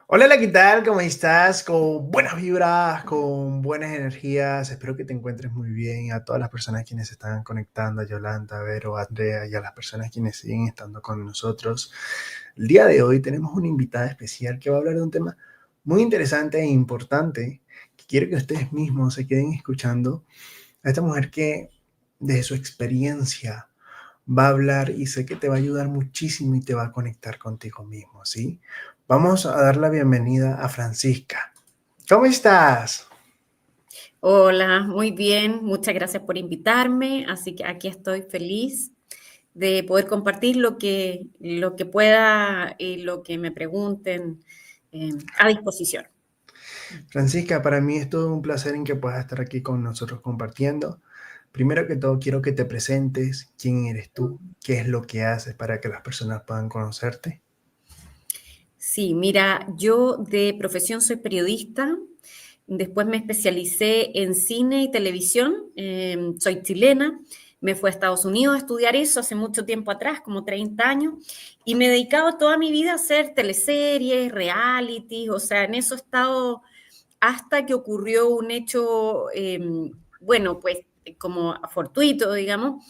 Hola, ¿qué tal? ¿Cómo estás? Con buenas vibras, con buenas energías. Espero que te encuentres muy bien. A todas las personas quienes se están conectando, a Yolanda, a Vero, a Andrea y a las personas quienes siguen estando con nosotros. El día de hoy tenemos una invitada especial que va a hablar de un tema muy interesante e importante que quiero que ustedes mismos se queden escuchando. A esta mujer que desde su experiencia va a hablar y sé que te va a ayudar muchísimo y te va a conectar contigo mismo, ¿sí? Vamos a dar la bienvenida a Francisca. ¿Cómo estás? Hola, muy bien, muchas gracias por invitarme, así que aquí estoy feliz de poder compartir lo que pueda y lo que me pregunten a disposición. Francisca, para mí es todo un placer en que puedas estar aquí con nosotros compartiendo. Primero que todo, quiero que te presentes, quién eres tú, qué es lo que haces para que las personas puedan conocerte. Sí, mira, yo de profesión soy periodista, después me especialicé en cine y televisión, soy chilena, me fui a Estados Unidos a estudiar eso hace mucho tiempo atrás, como 30 años, y me he dedicado toda mi vida a hacer teleseries, reality, o sea, en eso he estado hasta que ocurrió un hecho, bueno, pues como fortuito, digamos,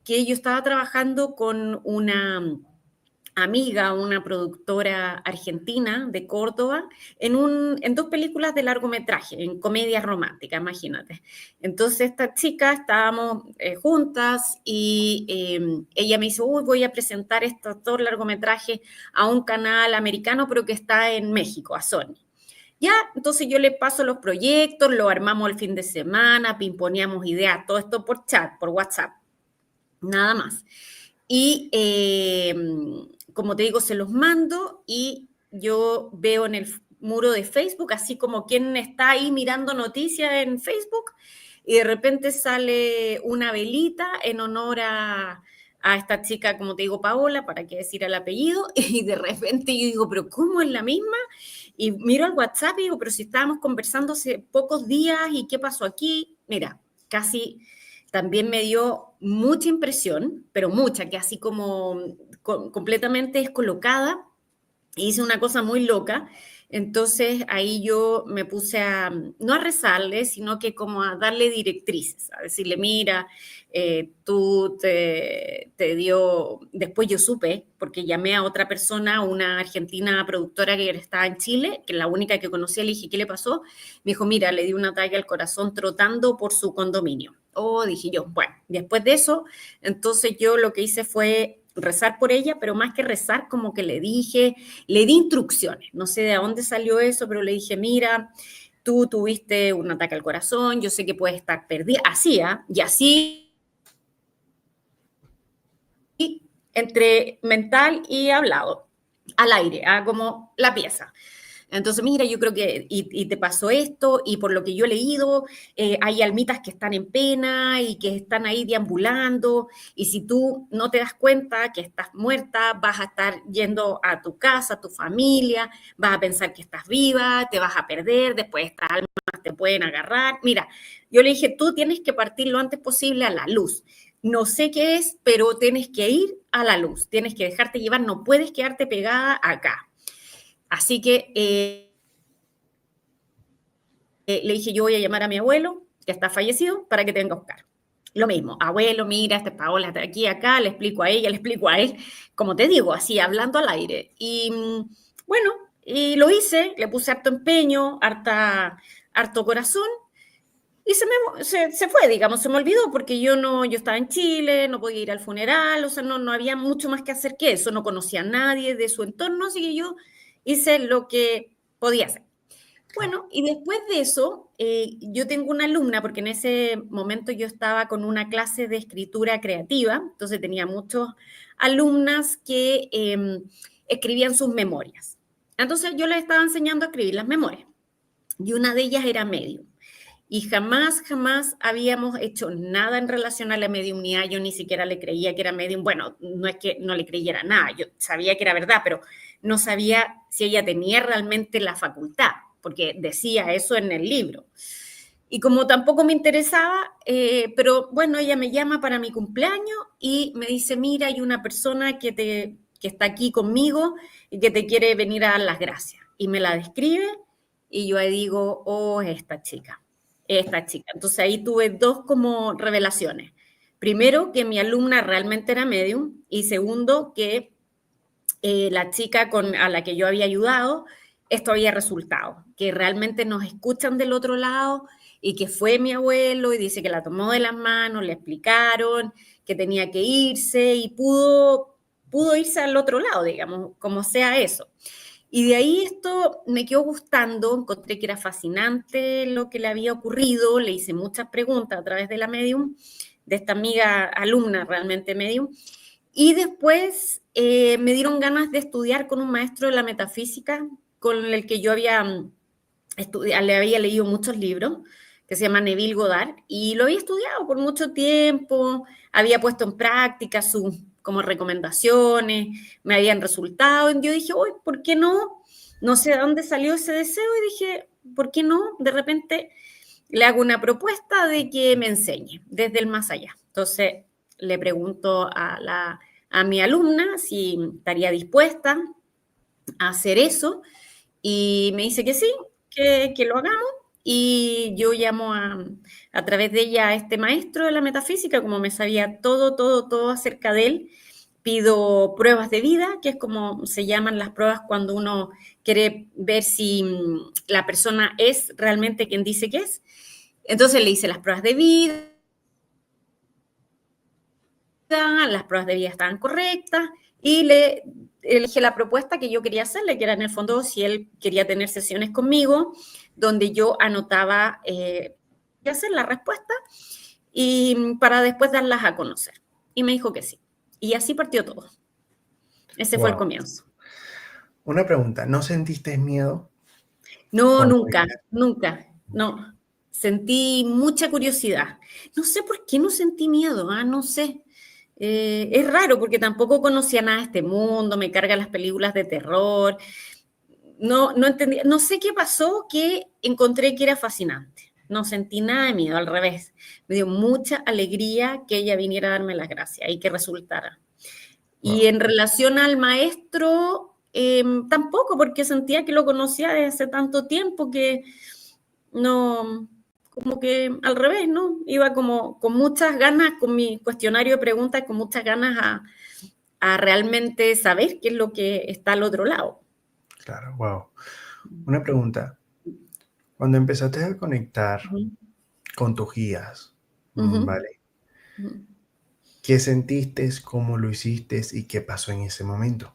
que yo estaba trabajando con una amiga, una productora argentina de Córdoba, en dos películas de largometraje, en comedia romántica, imagínate. Entonces, esta chica, estábamos juntas y ella me dice, uy, voy a presentar estos dos largometrajes a un canal americano, pero que está en México, a Sony. Ya, entonces yo le paso los proyectos, lo armamos el fin de semana, pimponeamos ideas, todo esto por chat, por WhatsApp, nada más. Y como te digo, se los mando y yo veo en el muro de Facebook, así como quien está ahí mirando noticias en Facebook, y de repente sale una velita en honor a esta chica, como te digo, Paola, para qué decir el apellido, y de repente yo digo, pero ¿cómo es la misma? Y miro al WhatsApp y digo, pero si estábamos conversando hace pocos días y qué pasó aquí, mira, casi también me dio mucha impresión, pero mucha, que así como completamente descolocada, hice una cosa muy loca. Entonces ahí yo me puse a, no a rezarle, sino que como a darle directrices, a decirle, mira, te dio, después yo supe, porque llamé a otra persona, una argentina productora que estaba en Chile, que es la única que conocía, le dije, ¿qué le pasó? Me dijo, mira, le dio un ataque al corazón trotando por su condominio. Oh, dije yo, bueno, después de eso, entonces yo lo que hice fue rezar por ella, pero más que rezar, como que le di instrucciones, no sé de dónde salió eso, pero le dije, mira, tú tuviste un ataque al corazón, yo sé que puedes estar perdida, así, ¿eh? Y así, entre mental y hablado, al aire, ¿eh? Como la pieza. Entonces, mira, yo creo que, y te pasó esto, y por lo que yo he leído, hay almitas que están en pena y que están ahí deambulando, y si tú no te das cuenta que estás muerta, vas a estar yendo a tu casa, a tu familia, vas a pensar que estás viva, te vas a perder, después estas almas te pueden agarrar. Mira, yo le dije, tú tienes que partir lo antes posible a la luz. No sé qué es, pero tienes que ir a la luz, tienes que dejarte llevar, no puedes quedarte pegada acá. Así que le dije, yo voy a llamar a mi abuelo, que está fallecido, para que te venga a buscar. Lo mismo, abuelo, mira, esta es Paola, está aquí, acá, le explico a ella, le explico a él, como te digo, así, hablando al aire. Y bueno, y lo hice, le puse harto empeño, harto corazón, y se fue, digamos, se me olvidó, porque yo estaba en Chile, no podía ir al funeral, o sea, no había mucho más que hacer que eso, no conocía a nadie de su entorno, así que yo hice lo que podía hacer. Bueno, y después de eso, yo tengo una alumna, porque en ese momento yo estaba con una clase de escritura creativa, entonces tenía muchas alumnas que escribían sus memorias. Entonces yo les estaba enseñando a escribir las memorias, y una de ellas era medium. Y jamás habíamos hecho nada en relación a la mediumnidad. Yo ni siquiera le creía que era medium. Bueno, no es que no le creyera nada, yo sabía que era verdad, pero no sabía si ella tenía realmente la facultad, porque decía eso en el libro. Y como tampoco me interesaba, pero bueno, ella me llama para mi cumpleaños y me dice, mira, hay una persona que que está aquí conmigo y que te quiere venir a dar las gracias. Y me la describe y yo ahí digo, oh, esta chica, esta chica. Entonces ahí tuve dos como revelaciones. Primero, que mi alumna realmente era medium y segundo, que la chica a la que yo había ayudado, esto había resultado, que realmente nos escuchan del otro lado y que fue mi abuelo y dice que la tomó de las manos, le explicaron que tenía que irse y pudo irse al otro lado, digamos, como sea eso. Y de ahí esto me quedó gustando, encontré que era fascinante lo que le había ocurrido, le hice muchas preguntas a través de la medium, de esta amiga alumna realmente medium, y después me dieron ganas de estudiar con un maestro de la metafísica con el que yo le había leído muchos libros, que se llama Neville Goddard, y lo había estudiado por mucho tiempo, había puesto en práctica sus como recomendaciones, me habían resultado, y yo dije, uy, ¿por qué no? No sé de dónde salió ese deseo, y dije, ¿por qué no? De repente le hago una propuesta de que me enseñe desde el más allá. Entonces le pregunto a mi alumna si estaría dispuesta a hacer eso, y me dice que sí, que lo hagamos, y yo llamo a través de ella a este maestro de la metafísica, como me sabía todo acerca de él, pido pruebas de vida, que es como se llaman las pruebas cuando uno quiere ver si la persona es realmente quien dice que es. Entonces le hice las pruebas de vida, las pruebas de vida estaban correctas, y le elegí la propuesta que yo quería hacerle, que era en el fondo si él quería tener sesiones conmigo, donde yo anotaba hacer la respuesta y para después darlas a conocer. Y me dijo que sí. Y así partió todo. Ese fue el comienzo. Una pregunta, ¿no sentiste miedo? No, nunca, no. Sentí mucha curiosidad. No sé por qué no sentí miedo, no sé. Es raro porque tampoco conocía nada de este mundo, me cargan las películas de terror. No entendía, no sé qué pasó que encontré que era fascinante. No sentí nada de miedo, al revés. Me dio mucha alegría que ella viniera a darme las gracias y que resultara. Wow. Y en relación al maestro, tampoco, porque sentía que lo conocía desde hace tanto tiempo que no, como que al revés, ¿no? Iba como con muchas ganas, con mi cuestionario de preguntas, con muchas ganas a realmente saber qué es lo que está al otro lado. Claro, wow. Una pregunta. Cuando empezaste a conectar con tus guías, ¿vale? ¿Qué sentiste, cómo lo hiciste y qué pasó en ese momento?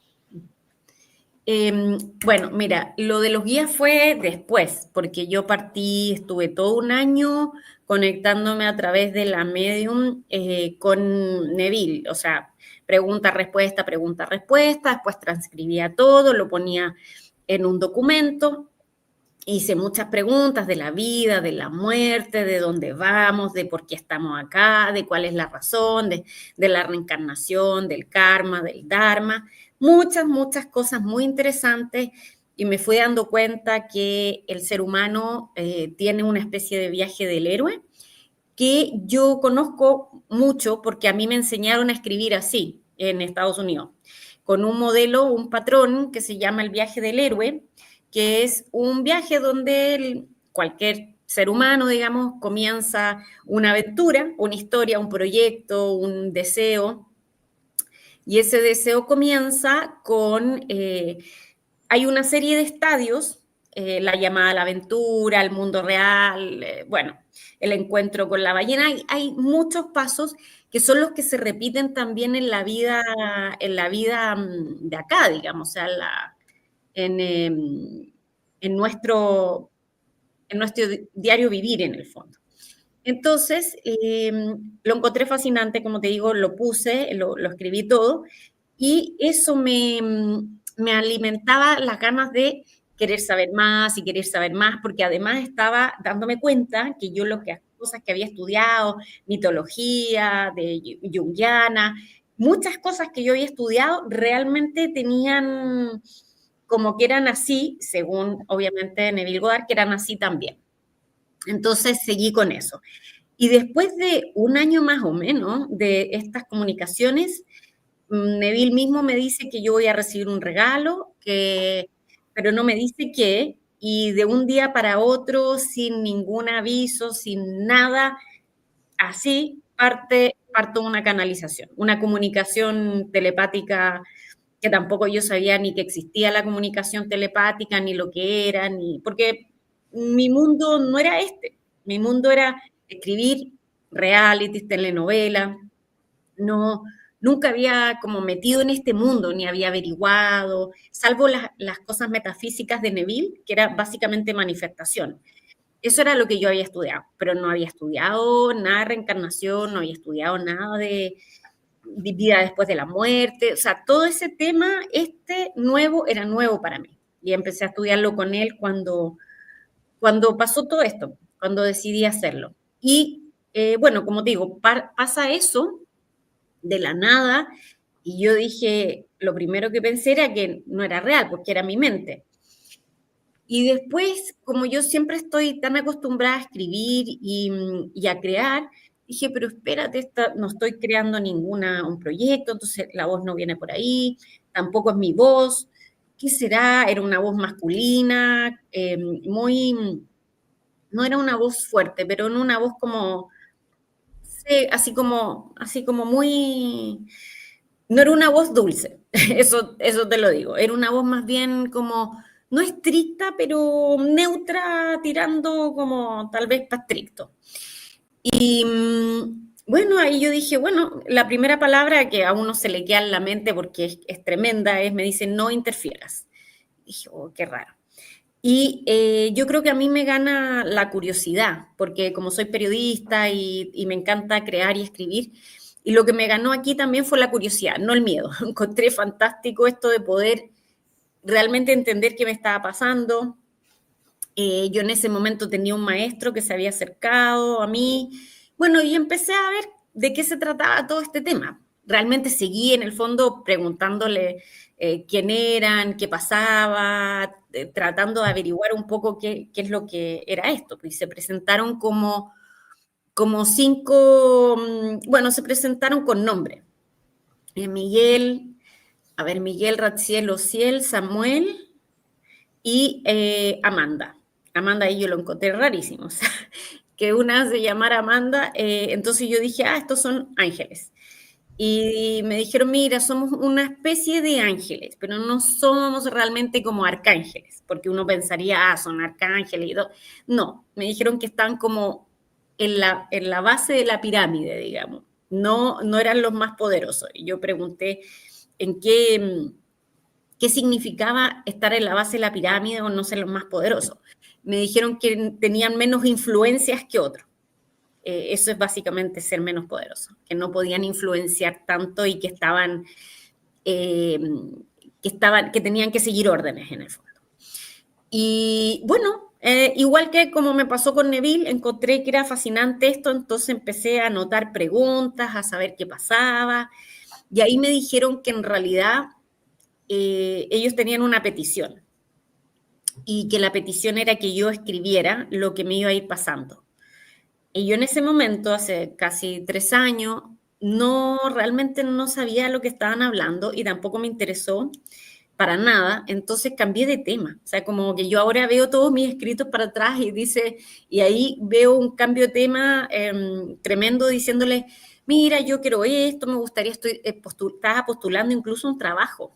Bueno, mira, lo de los guías fue después, porque yo partí, estuve todo un año conectándome a través de la medium con Neville, o sea, pregunta, respuesta, después transcribía todo, lo ponía en un documento, hice muchas preguntas de la vida, de la muerte, de dónde vamos, de por qué estamos acá, de cuál es la razón, de la reencarnación, del karma, del dharma, muchas cosas muy interesantes, y me fui dando cuenta que el ser humano tiene una especie de viaje del héroe que yo conozco mucho porque a mí me enseñaron a escribir así en Estados Unidos, con un modelo, un patrón que se llama el viaje del héroe, que es un viaje donde cualquier ser humano, digamos, comienza una aventura, una historia, un proyecto, un deseo, y ese deseo comienza con, hay una serie de estadios, la llamada a la aventura, el mundo real, bueno, el encuentro con la ballena, hay muchos pasos que son los que se repiten también en la vida de acá, digamos, o sea, en, en, nuestro, en nuestro diario vivir en el fondo. Entonces, lo encontré fascinante, como te digo, lo puse, lo escribí todo, y eso me alimentaba las ganas de querer saber más y querer saber más, porque además estaba dándome cuenta que yo cosas que había estudiado, mitología, de junguiana, muchas cosas que yo había estudiado realmente tenían como que eran así, según obviamente Neville Goddard, que eran así también. Entonces seguí con eso. Y después de un año más o menos de estas comunicaciones, Neville mismo me dice que yo voy a recibir un regalo, pero no me dice qué, y de un día para otro, sin ningún aviso, sin nada, así parto una canalización, una comunicación telepática que tampoco yo sabía ni que existía la comunicación telepática, ni lo que era, porque mi mundo no era este, mi mundo era escribir realities, telenovelas, no, nunca había como metido en este mundo, ni había averiguado, salvo las cosas metafísicas de Neville, que era básicamente manifestación. Eso era lo que yo había estudiado, pero no había estudiado nada de reencarnación, no había estudiado nada de vida después de la muerte, o sea, todo ese tema, nuevo, era nuevo para mí. Y empecé a estudiarlo con él cuando pasó todo esto, cuando decidí hacerlo. Y bueno, como te digo, pasa eso de la nada y yo dije, lo primero que pensé era que no era real, porque era mi mente. Y después, como yo siempre estoy tan acostumbrada a escribir y a crear, dije, pero espérate, no estoy creando un proyecto, entonces la voz no viene por ahí, tampoco es mi voz. ¿Qué será? Era una voz masculina, no era una voz fuerte, pero no una voz como, sí, así como muy, no era una voz dulce, eso te lo digo, era una voz más bien como, no estricta, pero neutra, tirando como tal vez para estricto. Y bueno, ahí yo dije, bueno, la primera palabra que a uno se le queda en la mente porque es tremenda me dice, no interfieras. Dije, oh, qué raro. Y yo creo que a mí me gana la curiosidad, porque como soy periodista y me encanta crear y escribir, y lo que me ganó aquí también fue la curiosidad, no el miedo. Encontré fantástico esto de poder realmente entender qué me estaba pasando. Yo en ese momento tenía un maestro que se había acercado a mí, bueno, y empecé a ver de qué se trataba todo este tema. Realmente seguí en el fondo preguntándole quién eran, qué pasaba, tratando de averiguar un poco qué es lo que era esto. Y se presentaron como cinco, bueno, se presentaron con nombre. Miguel, a ver, Miguel Ratziel Ociel, Samuel y Amanda. Amanda ahí yo lo encontré rarísimo, o sea, que una se llamara Amanda, entonces yo dije, estos son ángeles. Y me dijeron, mira, somos una especie de ángeles, pero no somos realmente como arcángeles, porque uno pensaría, son arcángeles y todo. No, me dijeron que están como en la base de la pirámide, digamos. No, no eran los más poderosos. Y yo pregunté en qué significaba estar en la base de la pirámide o no ser los más poderosos. Me dijeron que tenían menos influencias que otros. Eso es básicamente ser menos poderoso, que no podían influenciar tanto y eh, que tenían que seguir órdenes en el fondo. Y bueno, igual que como me pasó con Neville, encontré que era fascinante esto, entonces empecé a anotar preguntas, a saber qué pasaba, y ahí me dijeron que en realidad ellos tenían una petición, y que la petición era que yo escribiera lo que me iba a ir pasando. Y yo en ese momento, hace casi 3 años, realmente no sabía lo que estaban hablando y tampoco me interesó para nada, entonces cambié de tema. O sea, como que yo ahora veo todos mis escritos para atrás y ahí veo un cambio de tema tremendo diciéndole, mira, yo quiero esto, me gustaría, estaba postulando incluso un trabajo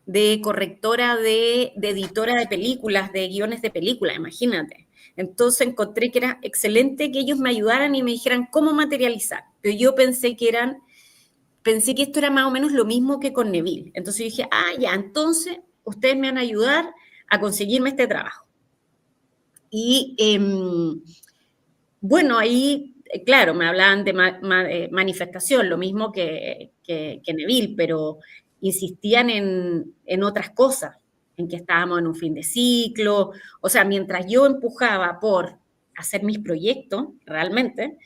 de correctora de editora de películas, de guiones de películas, imagínate. Entonces encontré que era excelente que ellos me ayudaran y me dijeran cómo materializar. Pero yo pensé que esto era más o menos lo mismo que con Neville. Entonces dije, ya, entonces ustedes me van a ayudar a conseguirme este trabajo. Y bueno, ahí, claro, me hablaban de manifestación, lo mismo que Neville, pero insistían en otras cosas, en que estábamos en un fin de ciclo. O sea, mientras yo empujaba por hacer mis proyectos, realmente,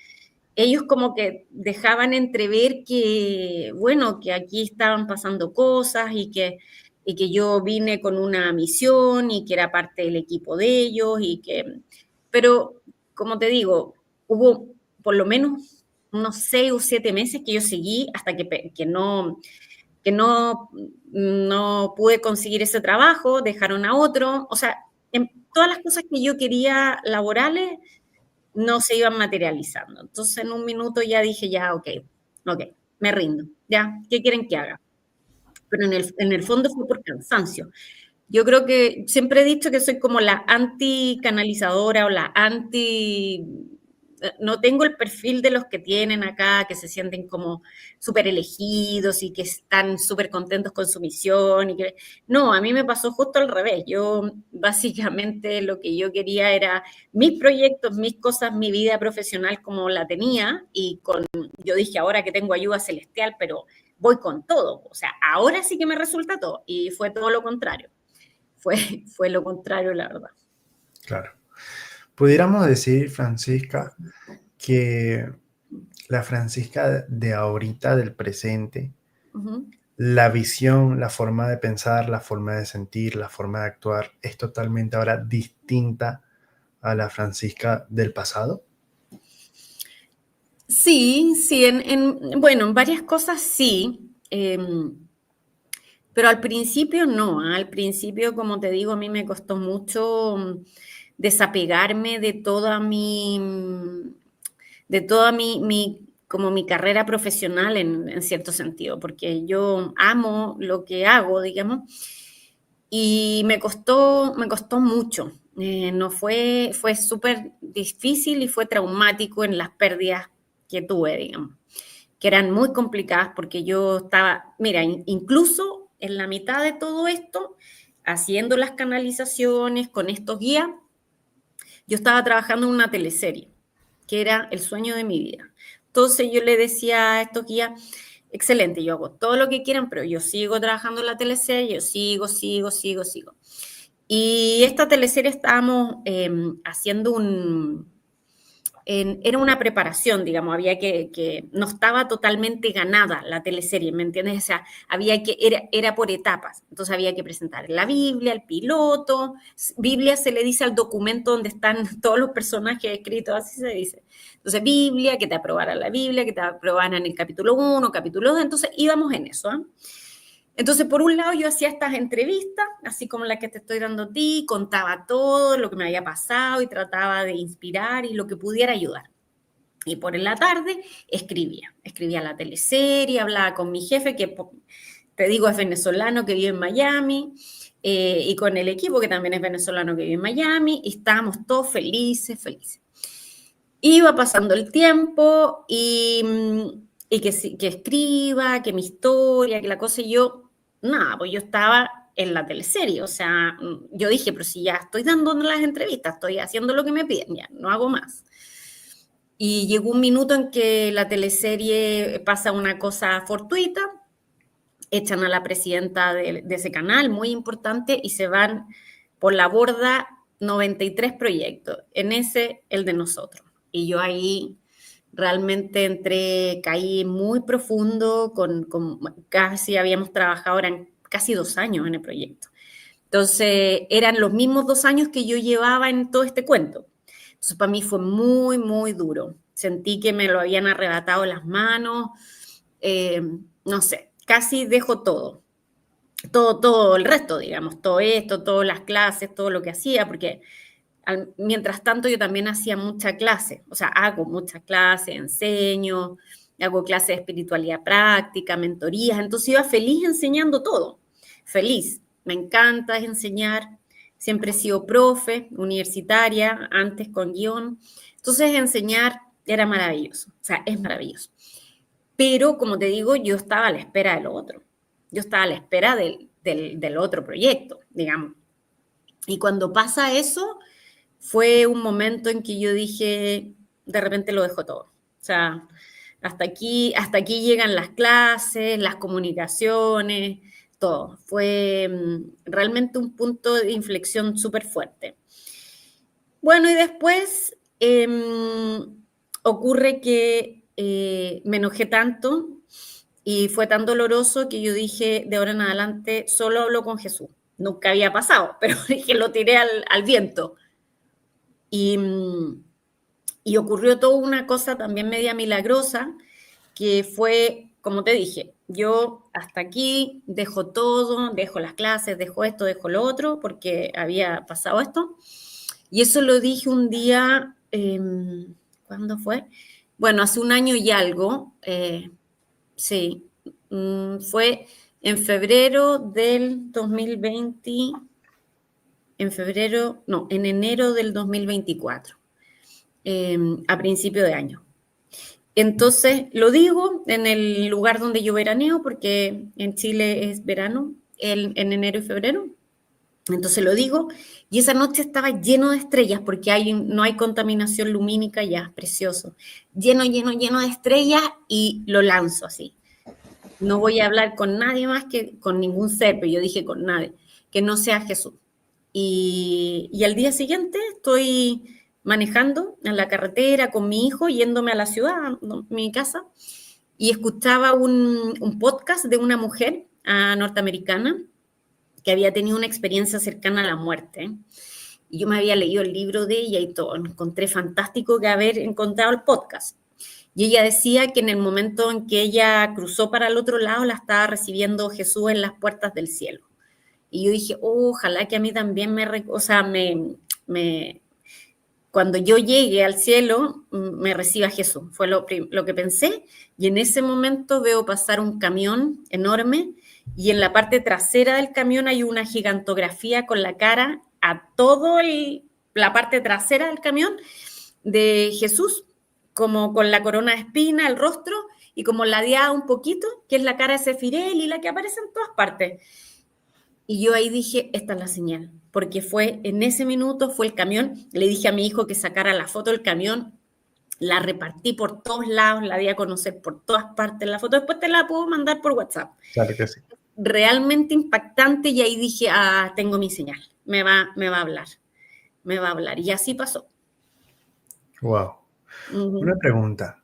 ellos como que dejaban entrever que, bueno, que aquí estaban pasando cosas y que yo vine con una misión y que era parte del equipo de ellos pero como te digo, hubo por lo menos unos 6 o 7 meses que yo seguí hasta que no, que no pude conseguir ese trabajo, dejaron a otro, o sea, en todas las cosas que yo quería laborales no se iban materializando. Entonces en un minuto ya dije, ya, ok, me rindo, ya, ¿qué quieren que haga? Pero en el fondo fue por cansancio. Yo creo que siempre he dicho que soy como la anti-canalizadora o la anti... No tengo el perfil de los que tienen acá, que se sienten como súper elegidos y que están súper contentos con su misión. No, a mí me pasó justo al revés. Yo básicamente lo que yo quería era mis proyectos, mis cosas, mi vida profesional como la tenía yo dije ahora que tengo ayuda celestial, pero voy con todo. O sea, ahora sí que me resulta todo y fue todo lo contrario. Fue lo contrario, la verdad. Claro. Pudiéramos decir, Francisca, que la Francisca de ahorita, del presente, Uh-huh. la visión, la forma de pensar, la forma de sentir, la forma de actuar es totalmente ahora distinta a la Francisca del pasado. Sí, sí, bueno, en varias cosas sí, pero al principio no, ¿ah? Al principio, como te digo, a mí me costó mucho desapegarme de toda como mi carrera profesional en cierto sentido, porque yo amo lo que hago, digamos, y me costó mucho. No fue súper difícil y fue traumático en las pérdidas que tuve, digamos, que eran muy complicadas porque yo estaba, mira, incluso en la mitad de todo esto, haciendo las canalizaciones con estos guías, yo estaba trabajando en una teleserie, que era el sueño de mi vida. Entonces yo le decía a estos guías, excelente, yo hago todo lo que quieran, pero yo sigo trabajando en la teleserie, yo sigo. Y esta teleserie estábamos haciendo era una preparación, digamos, no estaba totalmente ganada la teleserie, ¿me entiendes? O sea, era por etapas, entonces había que presentar la Biblia, el piloto, Biblia se le dice al documento donde están todos los personajes escritos, así se dice. Entonces, Biblia, que te aprobaran la Biblia, que te aprobaran el capítulo 1, capítulo 2, entonces íbamos en eso, ¿eh? Entonces, por un lado, yo hacía estas entrevistas, así como la que te estoy dando a ti, contaba todo lo que me había pasado y trataba de inspirar y lo que pudiera ayudar. Y por la tarde escribía la teleserie, hablaba con mi jefe, que te digo es venezolano, que vive en Miami, y con el equipo, que también es venezolano, que vive en Miami, y estábamos todos felices. Iba pasando el tiempo y que escriba, que mi historia, que la cosa, y yo, nada, pues yo estaba en la teleserie, o sea, yo dije, pero si ya estoy dando las entrevistas, estoy haciendo lo que me piden, ya, no hago más. Y llegó un minuto en que la teleserie pasa una cosa fortuita, echan a la presidenta de ese canal, muy importante, y se van por la borda 93 proyectos, en ese el de nosotros. Y yo ahí realmente caí muy profundo, casi habíamos trabajado, eran casi 2 años en el proyecto. Entonces, eran los mismos 2 años que yo llevaba en todo este cuento. Entonces, para mí fue muy, muy duro. Sentí que me lo habían arrebatado las manos, no sé, casi dejo todo el resto, digamos, todo esto, todas las clases, todo lo que hacía, porque mientras tanto yo también hacía mucha clase, o sea, hago muchas clases, enseño, hago clases de espiritualidad práctica, mentorías, entonces iba feliz enseñando todo, feliz, me encanta enseñar, siempre he sido profe, universitaria, antes con guión, entonces enseñar era maravilloso, o sea, es maravilloso. Pero, como te digo, yo estaba a la espera de lo otro. Yo estaba a la espera del otro proyecto, digamos. Y cuando pasa eso, fue un momento en que yo dije, de repente lo dejo todo. O sea, hasta aquí llegan las clases, las comunicaciones, todo. Fue realmente un punto de inflexión súper fuerte. Bueno, y después ocurre que me enojé tanto y fue tan doloroso que yo dije, de ahora en adelante solo hablo con Jesús. Nunca había pasado, pero dije, lo tiré al viento. Y, y ocurrió toda una cosa también media milagrosa, que fue como te dije, yo hasta aquí dejo todo, dejo las clases, dejo esto, dejo lo otro, porque había pasado esto. Y eso lo dije un día, ¿cuándo fue? Bueno, hace un año y algo, sí, fue en febrero del 2020, en enero del 2024, a principio de año. Entonces, lo digo en el lugar donde yo veraneo, porque en Chile es verano, en enero y febrero. Entonces lo digo, y esa noche estaba lleno de estrellas, porque no hay contaminación lumínica ya, precioso. Lleno, lleno, lleno de estrellas, y lo lanzo así. No voy a hablar con nadie más, que con ningún ser, pero yo dije con nadie, que no sea Jesús. Y al día siguiente estoy manejando en la carretera con mi hijo, yéndome a la ciudad, a mi casa, y escuchaba un podcast de una mujer norteamericana que había tenido una experiencia cercana a la muerte. Y yo me había leído el libro de ella y todo. Encontré fantástico que haber encontrado el podcast. Y ella decía que en el momento en que ella cruzó para el otro lado, la estaba recibiendo Jesús en las puertas del cielo. Y yo dije, ojalá que a mí también cuando yo llegue al cielo, me reciba Jesús. Fue lo que pensé. Y en ese momento veo pasar un camión enorme, y en la parte trasera del camión hay una gigantografía con la cara a la parte trasera del camión de Jesús, como con la corona de espina, el rostro, y como ladeada un poquito, que es la cara de Sefirel y la que aparece en todas partes. Y yo ahí dije, esta es la señal, porque en ese minuto fue el camión. Le dije a mi hijo que sacara la foto del camión, la repartí por todos lados, la di a conocer por todas partes la foto, después te la puedo mandar por WhatsApp. Claro que sí. Realmente impactante, y ahí dije, tengo mi señal, me va a hablar, y así pasó. Wow. Una pregunta.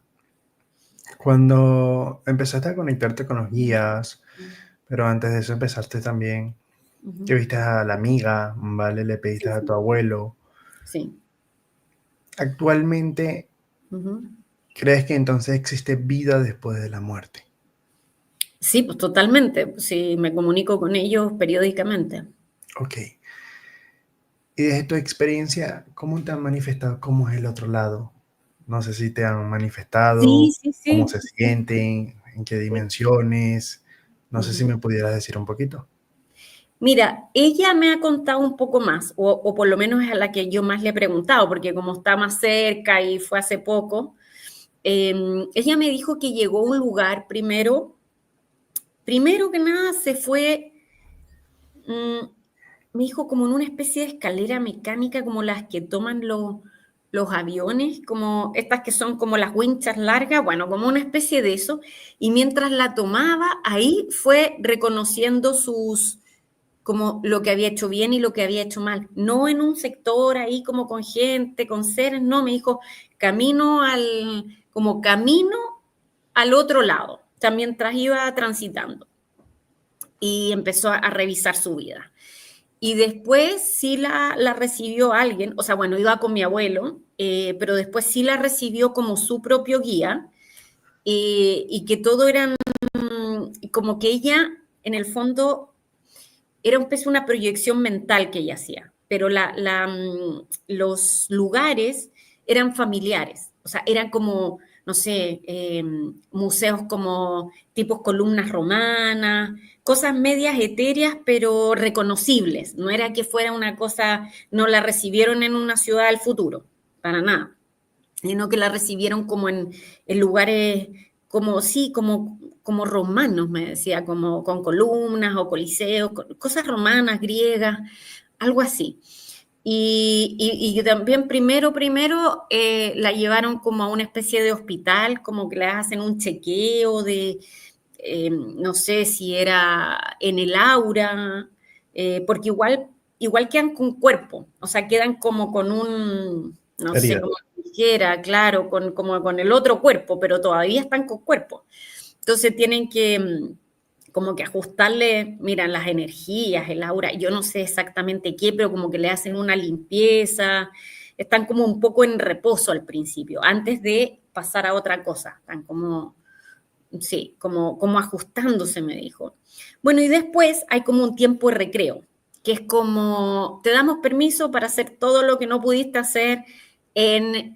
Cuando empezaste a conectarte con los guías, pero antes de eso empezaste también, que viste a la amiga, ¿vale? Le pediste a tu abuelo. Sí. Actualmente, ¿crees que entonces existe vida después de la muerte? Sí, pues totalmente. Sí, me comunico con ellos periódicamente. Ok. Y desde tu experiencia, ¿cómo te han manifestado cómo es el otro lado? No sé si te han manifestado, Sí, sí, cómo sí. se sienten, en qué dimensiones. No sé si me pudieras decir un poquito. Mira, ella me ha contado un poco más, o por lo menos es a la que yo más le he preguntado, porque como está más cerca y fue hace poco, ella me dijo que llegó a un lugar primero que nada se fue, me dijo como en una especie de escalera mecánica, como las que toman los aviones, como estas que son como las winchas largas, bueno, como una especie de eso, y mientras la tomaba, ahí fue reconociendo como lo que había hecho bien y lo que había hecho mal. No en un sector ahí como con gente, con seres, no, me dijo, camino al otro lado, o sea, mientras iba transitando. Y empezó a revisar su vida. Y después sí la recibió alguien, o sea, bueno, iba con mi abuelo, pero después sí la recibió como su propio guía, y que todo eran como que ella, en el fondo, era una proyección mental que ella hacía, pero los lugares eran familiares, o sea, eran como, no sé, museos como tipos columnas romanas, cosas medias etéreas, pero reconocibles. No era que fuera una cosa, no la recibieron en una ciudad del futuro, para nada, sino que la recibieron como en lugares como, sí, como romanos, me decía, como con columnas o coliseos, cosas romanas, griegas, algo así. Y también primero la llevaron como a una especie de hospital, como que le hacen un chequeo no sé si era en el aura, porque igual quedan con cuerpo, o sea, quedan como con no sé, Herida. como dijera, claro, como con el otro cuerpo, pero todavía están con cuerpo. Entonces tienen que como que ajustarle, miran, las energías, el aura, yo no sé exactamente qué, pero como que le hacen una limpieza, están como un poco en reposo al principio, antes de pasar a otra cosa, están como sí, como ajustándose, me dijo. Bueno, y después hay como un tiempo de recreo, que es como, te damos permiso para hacer todo lo que no pudiste hacer en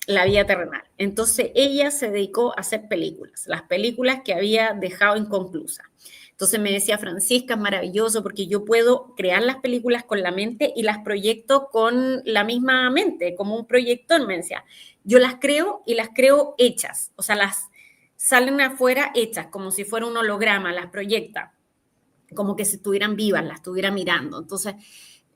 la vida terrenal. Entonces ella se dedicó a hacer películas, las películas que había dejado inconclusas. Entonces me decía, Francisca, es maravilloso porque yo puedo crear las películas con la mente y las proyecto con la misma mente, como un proyector, me decía. Yo las creo y las creo hechas, o sea, las salen afuera hechas, como si fuera un holograma, las proyecta, como que si estuvieran vivas, las estuviera mirando. Entonces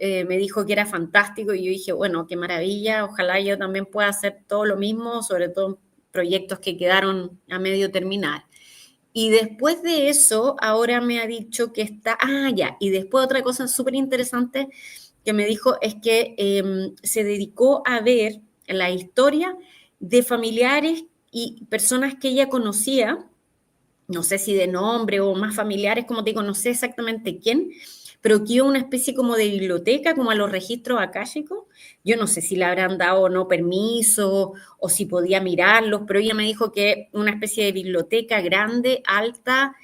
me dijo que era fantástico y yo dije, bueno, qué maravilla, ojalá yo también pueda hacer todo lo mismo, sobre todo proyectos que quedaron a medio terminar. Y después de eso, ahora me ha dicho que está, ya, y después otra cosa súper interesante que me dijo es que se dedicó a ver la historia de familiares y personas que ella conocía, no sé si de nombre o más familiares, como te digo, no sé exactamente quién, pero que iba a una especie como de biblioteca, como a los registros akáshicos. Yo no sé si le habrán dado o no permiso o si podía mirarlos, pero ella me dijo que una especie de biblioteca grande, alta,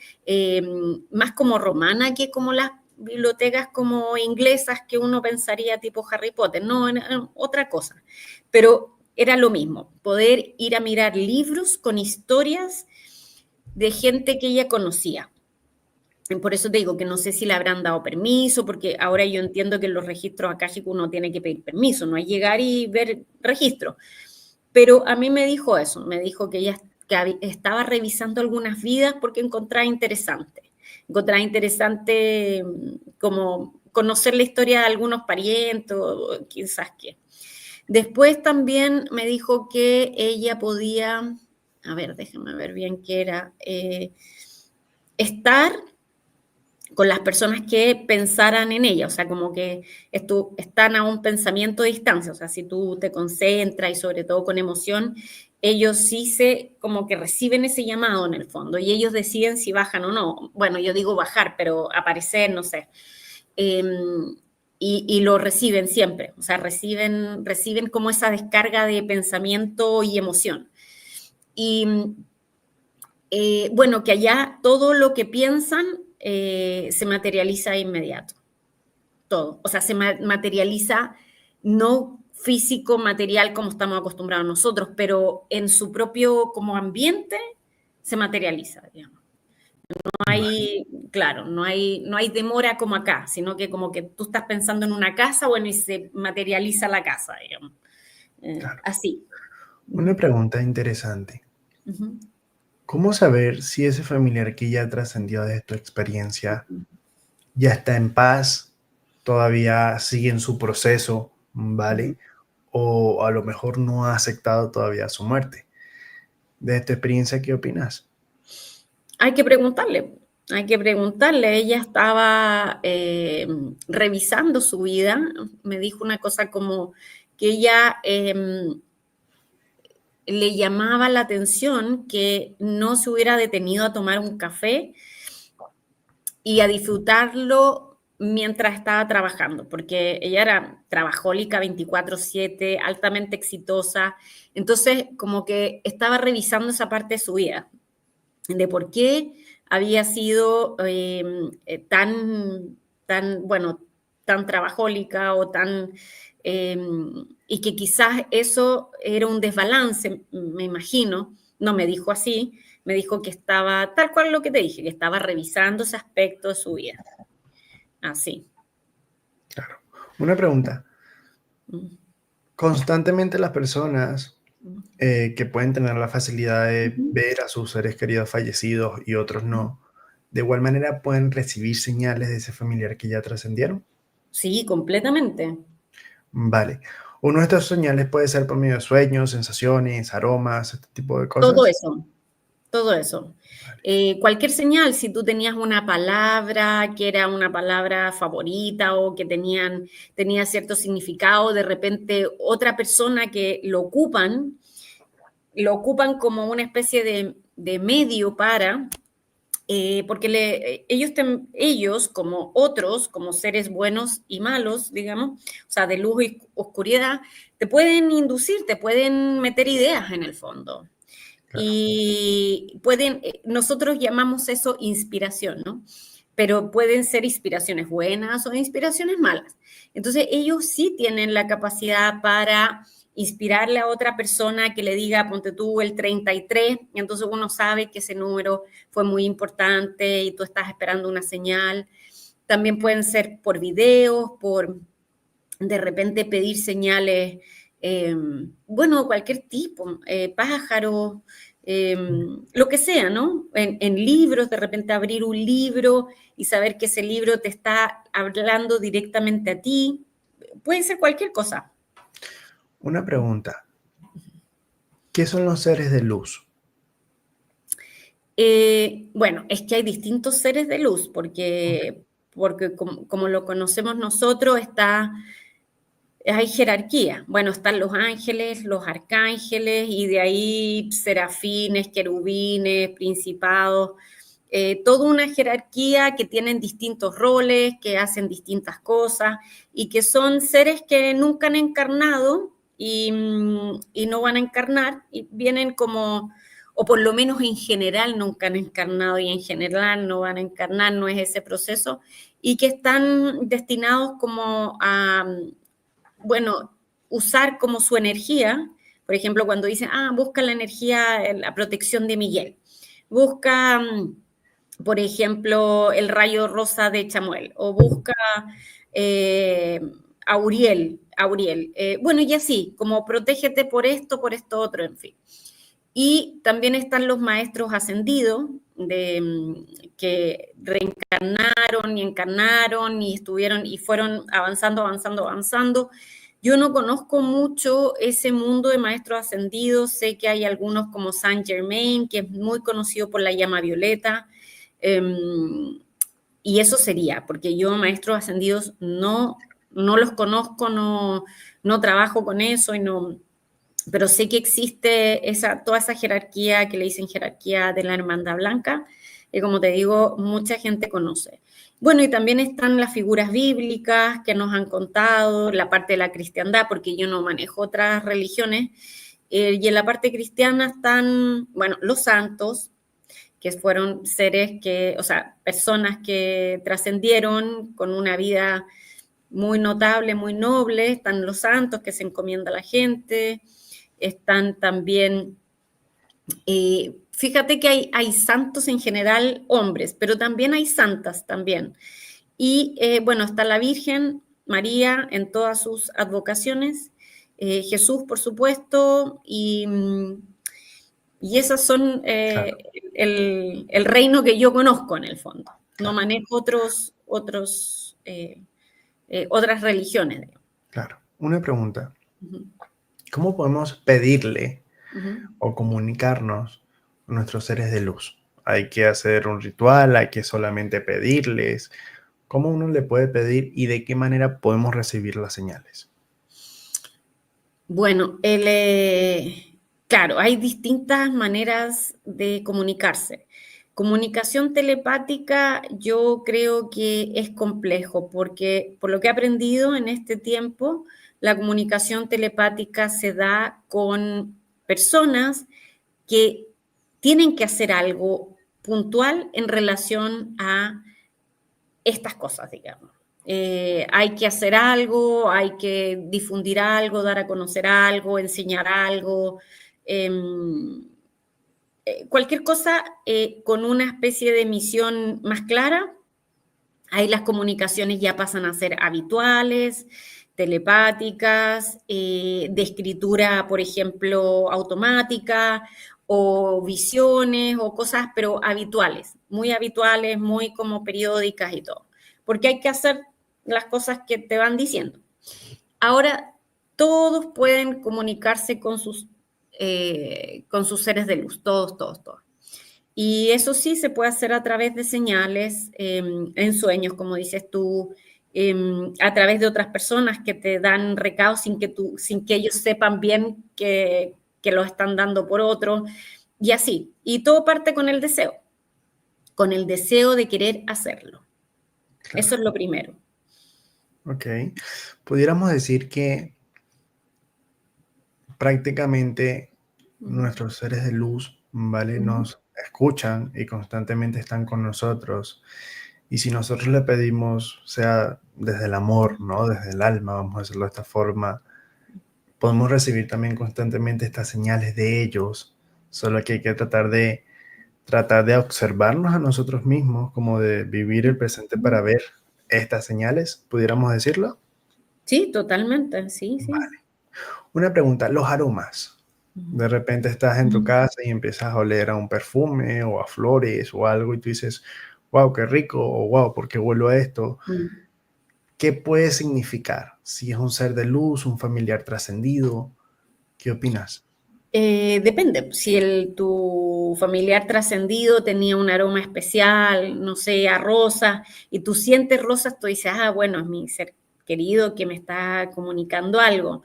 más como romana que como las bibliotecas como inglesas que uno pensaría tipo Harry Potter, no, era otra cosa. Pero era lo mismo, poder ir a mirar libros con historias de gente que ella conocía. Por eso te digo que no sé si le habrán dado permiso, porque ahora yo entiendo que en los registros akáshicos uno tiene que pedir permiso, no es llegar y ver registro. Pero a mí me dijo eso, me dijo que ella que estaba revisando algunas vidas porque encontraba interesante como conocer la historia de algunos parientes, quizás qué. Después también me dijo que ella podía, a ver, déjame ver bien qué era, estar con las personas que pensaran en ella, o sea, como que están a un pensamiento de distancia, o sea, si tú te concentras y sobre todo con emoción, ellos sí como que reciben ese llamado en el fondo y ellos deciden si bajan o no. Bueno, yo digo bajar, pero aparecer, no sé. Eh, y lo reciben siempre, o sea, reciben como esa descarga de pensamiento y emoción. Y bueno, que allá todo lo que piensan se materializa de inmediato, todo. O sea, se materializa no físico, material como estamos acostumbrados nosotros, pero en su propio como ambiente se materializa, digamos. No Vale, hay, claro, no hay demora como acá, sino que como que tú estás pensando en una casa, bueno, y se materializa la casa, digamos. claro. Así. Una Uh-huh. pregunta interesante. Uh-huh. ¿Cómo saber si ese familiar que ya trascendió de tu experiencia Uh-huh. ya está en paz, todavía sigue en su proceso, Uh-huh. ¿vale? O a lo mejor no ha aceptado todavía su muerte? De tu experiencia, ¿qué opinas? Hay que preguntarle, hay que preguntarle. Ella estaba revisando su vida, me dijo una cosa como que ella le llamaba la atención que no se hubiera detenido a tomar un café y a disfrutarlo mientras estaba trabajando, porque ella era trabajólica 24/7, altamente exitosa, entonces como que estaba revisando esa parte de su vida, de por qué había sido bueno, tan trabajólica o tan... Eh, y que quizás eso era un desbalance, me imagino, no me dijo así, me dijo que estaba, tal cual lo que te dije, que estaba revisando ese aspecto de su vida. Así. Claro. Una pregunta. Mm, Constantemente las personas mm, que pueden tener la facilidad de ujú, ver a sus seres queridos fallecidos y otros no, de igual manera pueden recibir señales de ese familiar que ya trascendieron. sí, completamente. Vale. Uno de estos señales puede ser por medio de sueños, sensaciones, aromas, este tipo de Todo cosas. eso. Todo eso. Vale. Cualquier señal, si tú tenías una palabra que era una palabra favorita o que tenía cierto significado, de repente otra persona que lo ocupan como una especie de medio para, porque ellos, como otros, como seres buenos y malos, digamos, o sea, de luz y oscuridad, te pueden inducir, te pueden meter ideas en el fondo. Claro. Y pueden, nosotros llamamos eso inspiración, ¿no? Pero pueden ser inspiraciones buenas o inspiraciones malas. Entonces, ellos sí tienen la capacidad para inspirarle a otra persona que le diga, ponte tú el 33, y entonces uno sabe que ese número fue muy importante y tú estás esperando una señal. También pueden ser por videos, por de repente pedir señales, bueno, cualquier tipo, pájaros, lo que sea, ¿no? En libros, de repente abrir un libro y saber que ese libro te está hablando directamente a ti. Puede ser cualquier cosa. Una pregunta. ¿Qué son los seres de luz? Bueno, es que hay distintos seres de luz, Ok. porque como lo conocemos nosotros, hay jerarquía. Bueno, están los ángeles, los arcángeles, y de ahí serafines, querubines, principados, toda una jerarquía que tienen distintos roles, que hacen distintas cosas y que son seres que nunca han encarnado y no van a encarnar y vienen como, o por lo menos en general nunca han encarnado y en general no van a encarnar, no es ese proceso, y que están destinados como a, bueno, usar como su energía. Por ejemplo, cuando dicen, busca la energía, la protección de Miguel, busca, por ejemplo, el rayo rosa de Chamuel, o busca eh, Auriel. Bueno, y así, como protégete por esto otro, en fin. Y también están los maestros ascendidos, que reencarnaron y encarnaron y estuvieron y fueron avanzando. Yo no conozco mucho ese mundo de maestros ascendidos, sé que hay algunos como Saint Germain, que es muy conocido por la llama violeta, y eso sería, porque yo maestros ascendidos no los conozco, no trabajo con eso y no, pero sé que existe toda esa jerarquía que le dicen jerarquía de la hermandad blanca, que como te digo, mucha gente conoce. Bueno, y también están las figuras bíblicas que nos han contado, la parte de la cristiandad, porque yo no manejo otras religiones, y en la parte cristiana están, bueno, los santos, que fueron seres que, o sea, personas que trascendieron con una vida muy notable, muy noble, están los santos que se encomienda a la gente, están también, fíjate que hay santos en general hombres, pero también hay santas también. Y bueno, está la Virgen María en todas sus advocaciones, Jesús, por supuesto, y esas son Claro, el reino que yo conozco en el fondo. No claro, manejo otras religiones. Digamos. claro. Una pregunta. Ujú, ¿Cómo podemos pedirle ujú. o comunicarnos con nuestros seres de luz? ¿Hay que hacer un ritual? ¿Hay que solamente pedirles? ¿Cómo uno le puede pedir y de qué manera podemos recibir las señales? Bueno, claro, hay distintas maneras de comunicarse. Comunicación telepática yo creo que es complejo porque por lo que he aprendido en este tiempo, la comunicación telepática se da con personas que tienen que hacer algo puntual en relación a estas cosas, digamos. Hay que hacer algo, hay que difundir algo, dar a conocer algo, enseñar algo, eh, cualquier cosa con una especie de misión más clara. Ahí las comunicaciones ya pasan a ser habituales, telepáticas, de escritura, por ejemplo, automática, o visiones, o cosas, pero habituales, muy como periódicas y todo. Porque hay que hacer las cosas que te van diciendo. Ahora, todos pueden comunicarse con sus seres de luz, todos. Y eso sí se puede hacer a través de señales, en sueños, como dices tú, a través de otras personas que te dan recados sin que ellos sepan bien que lo están dando por otro, y así. Y todo parte con el deseo de querer hacerlo. Eso Claro, es lo primero. ok. Pudiéramos decir que prácticamente Ujú. nuestros seres de luz ¿vale? Ujú. Nos escuchan y constantemente están con nosotros. Y si nosotros le pedimos, sea desde el amor, ¿no? Desde el alma, vamos a decirlo de esta forma, podemos recibir también constantemente estas señales de ellos, solo que hay que tratar de observarnos a nosotros mismos, como de vivir el presente para ver estas señales, pudiéramos decirlo. Sí, totalmente, sí, sí. Vale. Una pregunta, los aromas. Ujú. De repente estás en tu Ujú. casa y empiezas a oler a un perfume o a flores o algo y tú dices, wow, qué rico, o wow, ¿por qué huelo a esto? Mm. ¿Qué puede significar? Si es un ser de luz, un familiar trascendido, ¿qué opinas? Depende, si tu familiar trascendido tenía un aroma especial, no sé, a rosa, y tú sientes rosas, tú dices, ah, bueno, es mi ser querido que me está comunicando algo.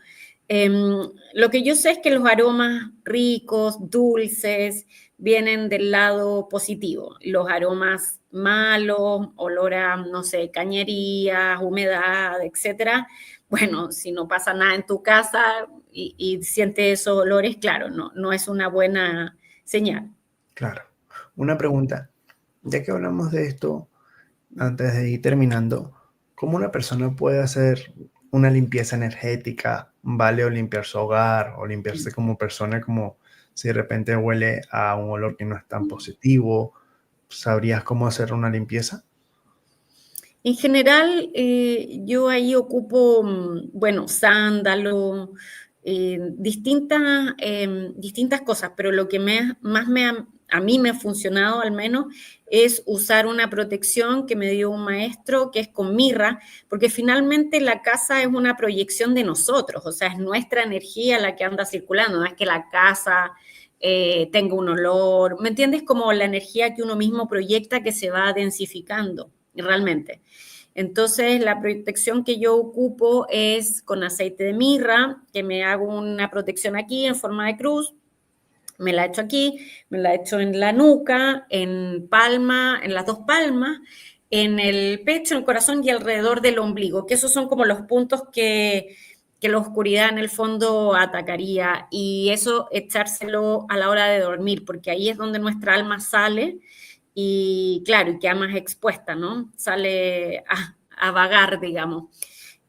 Lo que yo sé es que los aromas ricos, dulces, vienen del lado positivo. Los aromas malos, olor a, no sé, cañerías, humedad, etcétera. Bueno, si no pasa nada en tu casa y sientes esos olores, claro, no, no es una buena señal. Claro. Una pregunta, ya que hablamos de esto, antes de ir terminando, ¿cómo una persona puede hacer una limpieza energética, ¿vale? O limpiar su hogar, o limpiarse como persona, como si de repente huele a un olor que no es tan positivo? ¿Sabrías cómo hacer una limpieza? En general, yo ahí ocupo, bueno, sándalo, distintas cosas, pero lo que más a mí me ha funcionado al menos es usar una protección que me dio un maestro que es con mirra, porque finalmente la casa es una proyección de nosotros, o sea, es nuestra energía la que anda circulando, no es que la casa tenga un olor, ¿me entiendes? Como la energía que uno mismo proyecta que se va densificando realmente. Entonces, la protección que yo ocupo es con aceite de mirra, que me hago una protección aquí en forma de cruz, me la echo aquí, me la echo en la nuca, en palma, en las dos palmas, en el pecho, en el corazón y alrededor del ombligo, que esos son como los puntos que la oscuridad en el fondo atacaría y eso echárselo a la hora de dormir, porque ahí es donde nuestra alma sale y claro, y queda más expuesta, ¿no? Sale a vagar, digamos.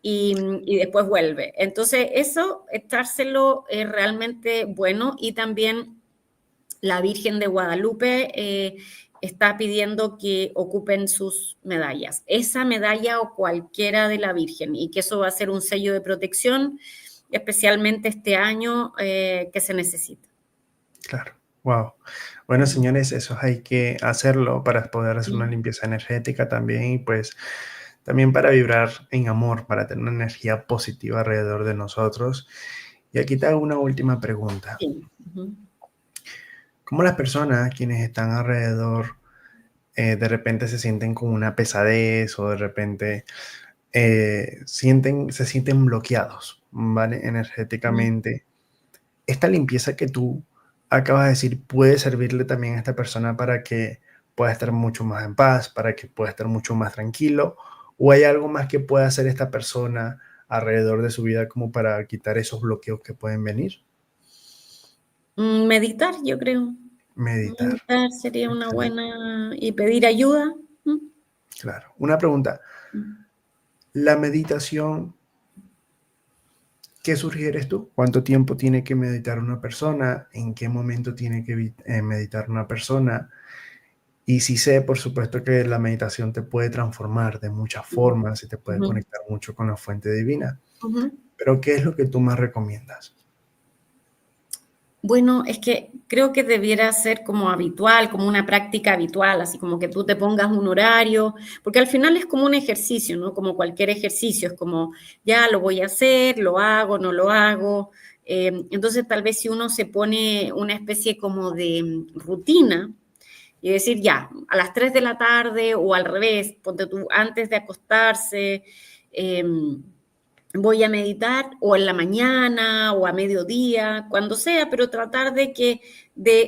Y después vuelve. Entonces, eso, echárselo es realmente bueno y también la Virgen de Guadalupe está pidiendo que ocupen sus medallas. Esa medalla o cualquiera de la Virgen y que eso va a ser un sello de protección, especialmente este año que se necesita. Claro. Wow. Bueno, Mm. señores, eso hay que hacerlo para poder hacer una Mm. limpieza energética también y pues también para vibrar en amor, para tener una energía positiva alrededor de nosotros. Y aquí te hago una última pregunta. Sí. Ujú. ¿Cómo las personas quienes están alrededor de repente se sienten con una pesadez o de repente se sienten bloqueados, ¿vale? Mm. Energéticamente? Esta limpieza que tú acabas de decir puede servirle también a esta persona para que pueda estar mucho más en paz, para que pueda estar mucho más tranquilo, o hay algo más que pueda hacer esta persona alrededor de su vida como para quitar esos bloqueos que pueden venir. Meditar, yo creo. Meditar. Meditar sería una Excelente. buena y pedir ayuda. Claro. Una pregunta. Mm. La meditación, ¿qué sugieres tú? ¿Cuánto tiempo tiene que meditar una persona? ¿En qué momento tiene que meditar una persona? Y sí sé, por supuesto, que la meditación te puede transformar de muchas Mm. formas y te puede Ujú. conectar mucho con la fuente divina. Ujú. Pero, ¿qué es lo que tú más recomiendas? Bueno, es que creo que debiera ser como habitual, como una práctica habitual, así como que tú te pongas un horario, porque al final es como un ejercicio, ¿no? Como cualquier ejercicio, es como, ya lo voy a hacer, lo hago, no lo hago. Entonces, tal vez si uno se pone una especie como de rutina y decir, ya, a las 3 de la tarde o al revés, ponte tú antes de acostarse, eh, voy a meditar o en la mañana o a mediodía, cuando sea, pero tratar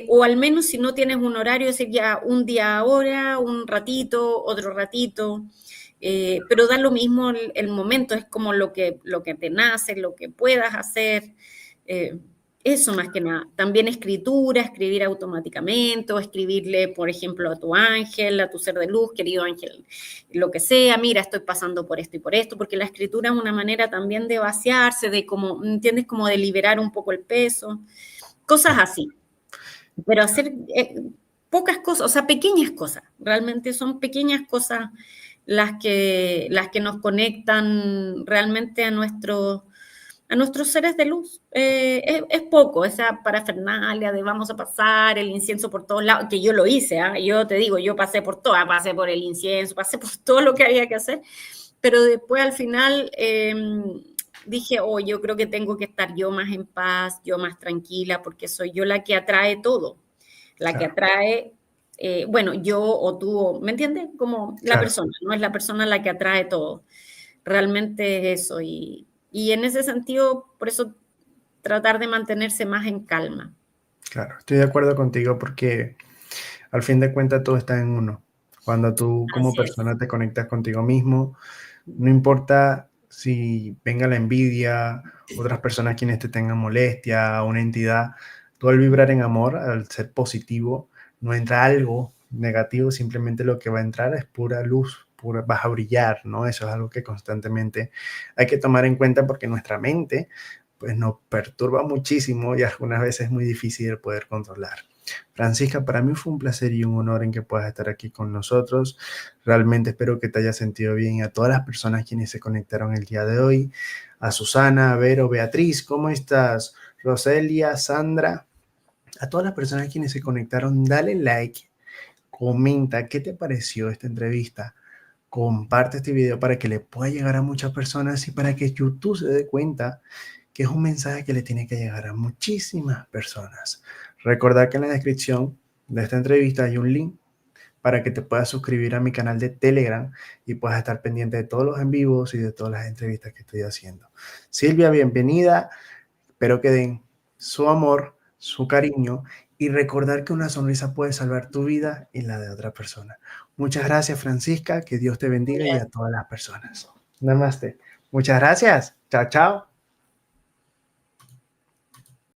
o al menos si no tienes un horario, decir ya un día ahora, un ratito, otro ratito, pero da lo mismo el momento, es como lo que te nace, lo que puedas hacer. eh, Eso más que nada. También escritura, escribir automáticamente o escribirle, por ejemplo, a tu ángel, a tu ser de luz, querido ángel, lo que sea, mira, estoy pasando por esto y por esto, porque la escritura es una manera también de vaciarse, de como, ¿entiendes? Como de liberar un poco el peso, cosas así. Pero hacer pocas cosas, o sea, pequeñas cosas, realmente son pequeñas cosas las que nos conectan realmente a nuestros seres de luz. Es poco, esa parafernalia de vamos a pasar el incienso por todos lados, que yo lo hice, ¿eh? Yo te digo, yo pasé por todo, pasé por el incienso, pasé por todo lo que había que hacer, pero después al final dije, oh, yo creo que tengo que estar yo más en paz, yo más tranquila, porque soy yo la que atrae todo, la que Claro, atrae, bueno, yo o tú, ¿me entiendes? Como la claro. persona, no es la persona la que atrae todo, realmente es eso, y en ese sentido, por eso tratar de mantenerse más en calma. Claro, estoy de acuerdo contigo porque al fin de cuentas todo está en uno. Cuando tú como Así es. persona te conectas contigo mismo, no importa si venga la envidia, otras personas quienes te tengan molestia, una entidad, tú al vibrar en amor, al ser positivo, no entra algo negativo, simplemente lo que va a entrar es pura luz, pura, vas a brillar, ¿no? Eso es algo que constantemente hay que tomar en cuenta porque nuestra mente pues nos perturba muchísimo y algunas veces es muy difícil de poder controlar. Francisca, para mí fue un placer y un honor en que puedas estar aquí con nosotros. Realmente espero que te hayas sentido bien y a todas las personas quienes se conectaron el día de hoy. A Susana, a Vero, Beatriz, ¿cómo estás? Roselia, Sandra, a todas las personas quienes se conectaron, dale like, comenta qué te pareció esta entrevista. Comparte este video para que le pueda llegar a muchas personas y para que YouTube se dé cuenta que es un mensaje que le tiene que llegar a muchísimas personas. Recordad que en la descripción de esta entrevista hay un link para que te puedas suscribir a mi canal de Telegram y puedas estar pendiente de todos los en vivos y de todas las entrevistas que estoy haciendo. Silvia, bienvenida. Espero que den su amor, su cariño y recordar que una sonrisa puede salvar tu vida y la de otra persona. Muchas gracias, Francisca. Que Dios te bendiga y a todas las personas. Namaste. Muchas gracias. Chao, chao.